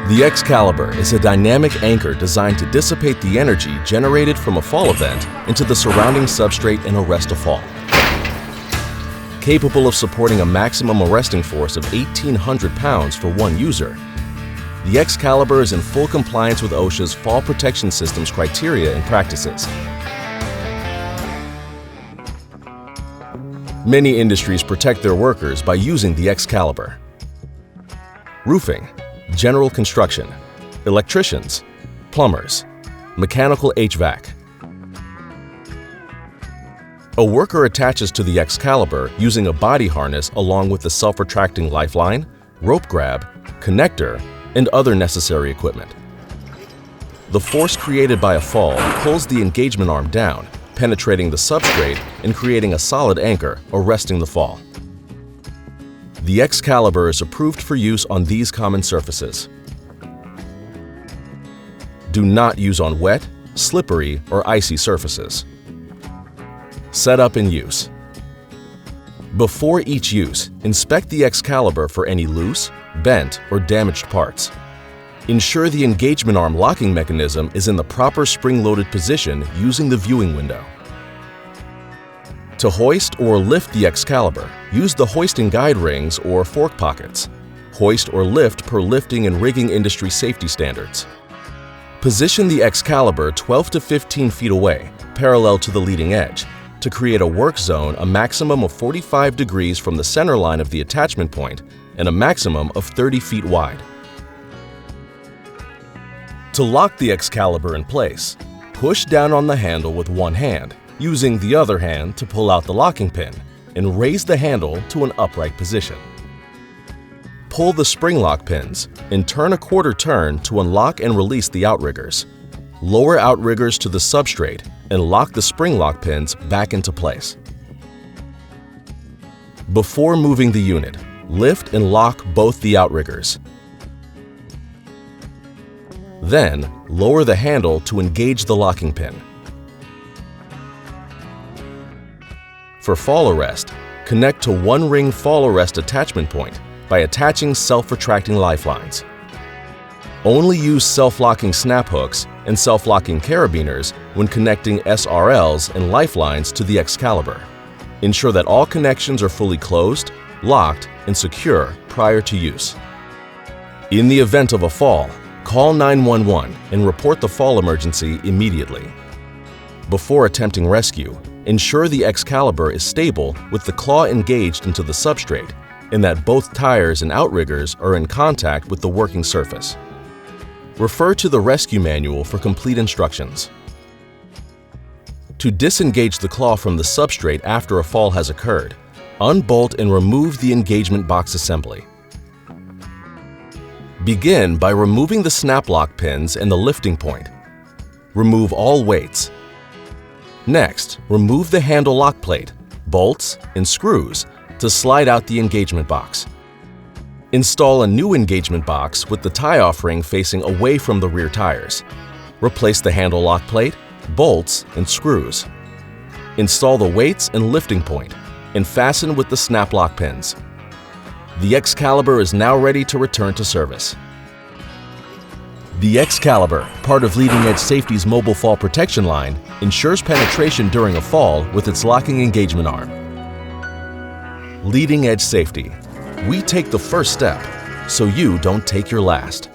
The X-Calibur is a dynamic anchor designed to dissipate the energy generated from a fall event into the surrounding substrate and arrest a fall. Capable of supporting a maximum arresting force of 1,800 pounds for one user, the X-Calibur is in full compliance with OSHA's Fall Protection Systems criteria and practices. Many industries protect their workers by using the X-Calibur. Roofing, general construction, electricians, plumbers, mechanical HVAC. A worker attaches to the X-Calibur using a body harness along with the self-retracting lifeline, rope grab, connector, and other necessary equipment. The force created by a fall pulls the engagement arm down, penetrating the substrate and creating a solid anchor, arresting the fall. The X-Calibur is approved for use on these common surfaces. Do not use on wet, slippery, or icy surfaces. Setup and use. Before each use, inspect the X-Calibur for any loose, bent, or damaged parts. Ensure the engagement arm locking mechanism is in the proper spring-loaded position using the viewing window. To hoist or lift the X-Calibur, use the hoisting guide rings or fork pockets. Hoist or lift per lifting and rigging industry safety standards. Position the X-Calibur 12 to 15 feet away, parallel to the leading edge, to create a work zone a maximum of 45 degrees from the center line of the attachment point and a maximum of 30 feet wide. To lock the X-Calibur in place, push down on the handle with one hand, using the other hand to pull out the locking pin, and raise the handle to an upright position. Pull the spring lock pins and turn a quarter turn to unlock and release the outriggers. Lower outriggers to the substrate and lock the spring lock pins back into place. Before moving the unit, lift and lock both the outriggers. Then, lower the handle to engage the locking pin. For fall arrest, connect to one ring fall arrest attachment point by attaching self-retracting lifelines. Only use self-locking snap hooks and self-locking carabiners when connecting SRLs and lifelines to the X-Calibur. Ensure that all connections are fully closed, locked, and secure prior to use. In the event of a fall, call 911 and report the fall emergency immediately. Before attempting rescue, ensure the X-Calibur is stable with the claw engaged into the substrate and that both tires and outriggers are in contact with the working surface. Refer to the rescue manual for complete instructions. To disengage the claw from the substrate after a fall has occurred, unbolt and remove the engagement box assembly. Begin by removing the snap lock pins and the lifting point. Remove all weights. Next, remove the handle lock plate, bolts, and screws to slide out the engagement box. Install a new engagement box with the tie-off ring facing away from the rear tires. Replace the handle lock plate, bolts, and screws. Install the weights and lifting point, and fasten with the snap lock pins. The X-Calibur is now ready to return to service. The X-Calibur, part of Leading Edge Safety's mobile fall protection line, ensures penetration during a fall with its locking engagement arm. Leading Edge Safety. We take the first step, so you don't take your last.